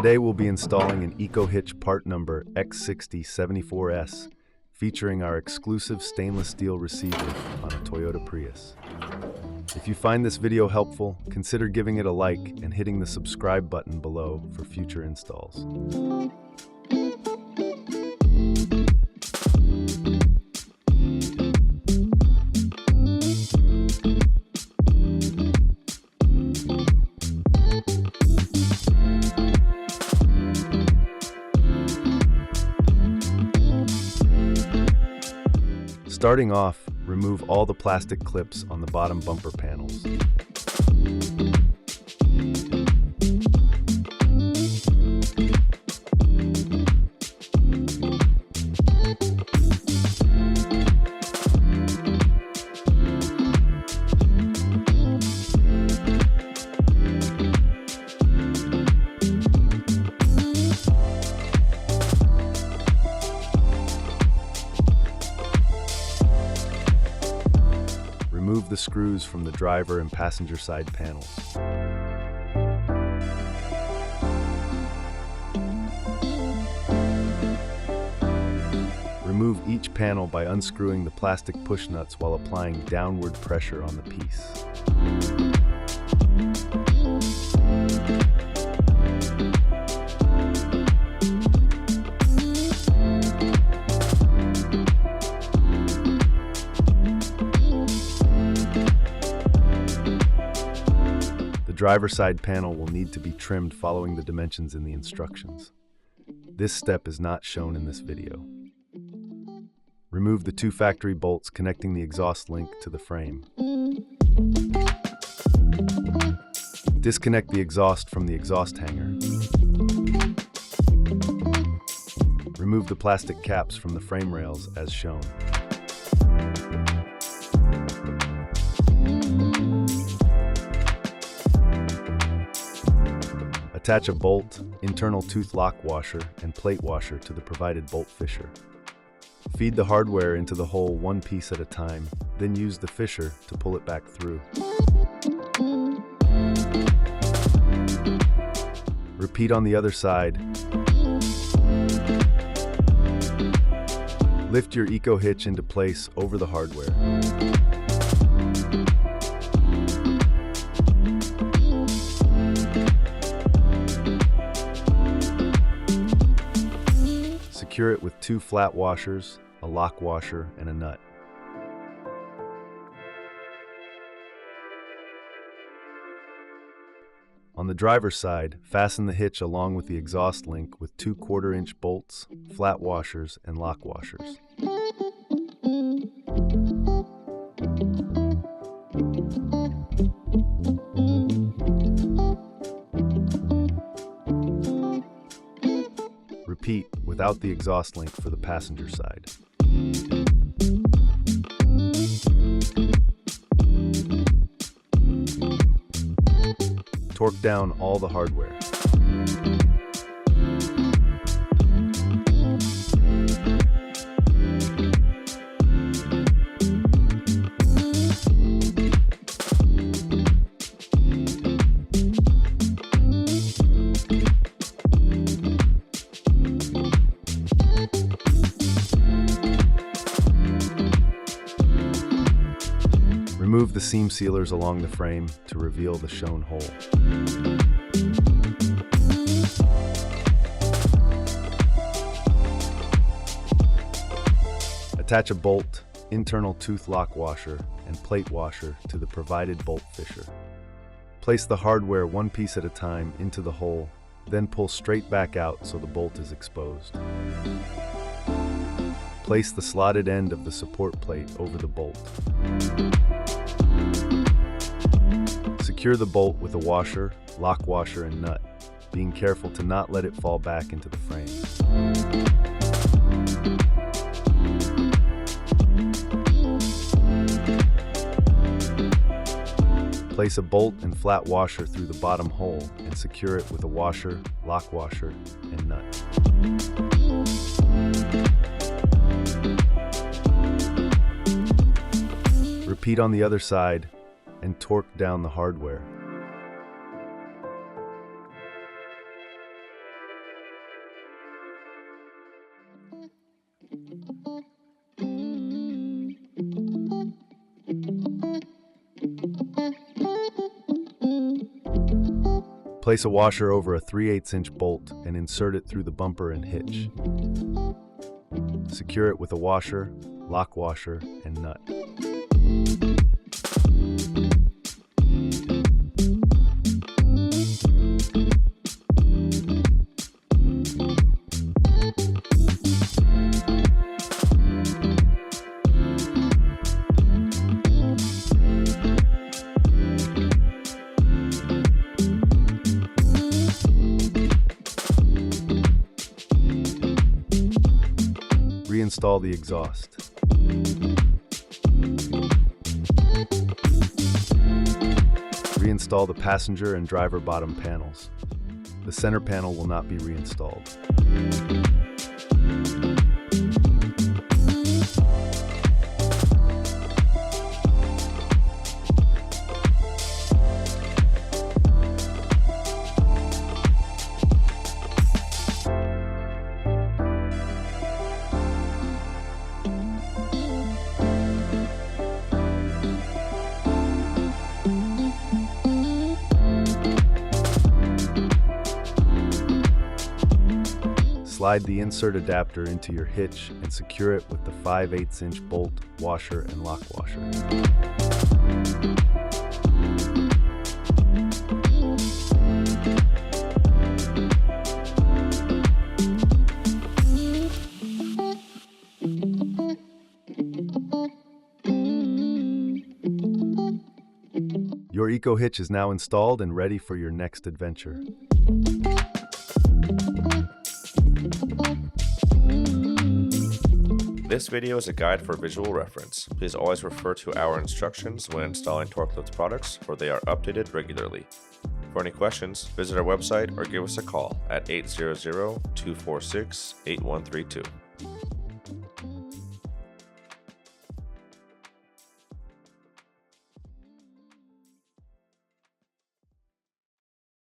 Today we'll be installing an EcoHitch part number X6074S, featuring our exclusive stainless steel receiver on a Toyota Prius. If you find this video helpful, consider giving it a like and hitting the subscribe button below for future installs. Starting off, remove all the plastic clips on the bottom bumper panels. Remove the screws from the driver and passenger side panels. Remove each panel by unscrewing the plastic push nuts while applying downward pressure on the piece. The driver's side panel will need to be trimmed following the dimensions in the instructions. This step is not shown in this video. Remove the two factory bolts connecting the exhaust link to the frame. Disconnect the exhaust from the exhaust hanger. Remove the plastic caps from the frame rails as shown. Attach a bolt, internal tooth lock washer, and plate washer to the provided bolt fisher. Feed the hardware into the hole one piece at a time, then use the fisher to pull it back through. Repeat on the other side. Lift your EcoHitch into place over the hardware. Secure it with two flat washers, a lock washer, and a nut. On the driver's side, fasten the hitch along with the exhaust link with two 1/4-inch bolts, flat washers, and lock washers. Repeat without the exhaust link for the passenger side. Torque down all the hardware. Remove the seam sealers along the frame to reveal the shown hole. Attach a bolt, internal tooth lock washer, and plate washer to the provided bolt fisher. Place the hardware one piece at a time into the hole, then pull straight back out so the bolt is exposed. Place the slotted end of the support plate over the bolt. Secure the bolt with a washer, lock washer, and nut, being careful to not let it fall back into the frame. Place a bolt and flat washer through the bottom hole and secure it with a washer, lock washer, and nut. Repeat on the other side and torque down the hardware. Place a washer over a 3/8" bolt and insert it through the bumper and hitch. Secure it with a washer, lock washer, and nut. Reinstall the exhaust. Reinstall the passenger and driver bottom panels. The center panel will not be reinstalled. Slide the insert adapter into your hitch and secure it with the 5/8" bolt, washer, and lock washer. Your EcoHitch is now installed and ready for your next adventure. This video is a guide for visual reference. Please always refer to our instructions when installing Torquelift products, for they are updated regularly. For any questions, visit our website or give us a call at 800-246-8132.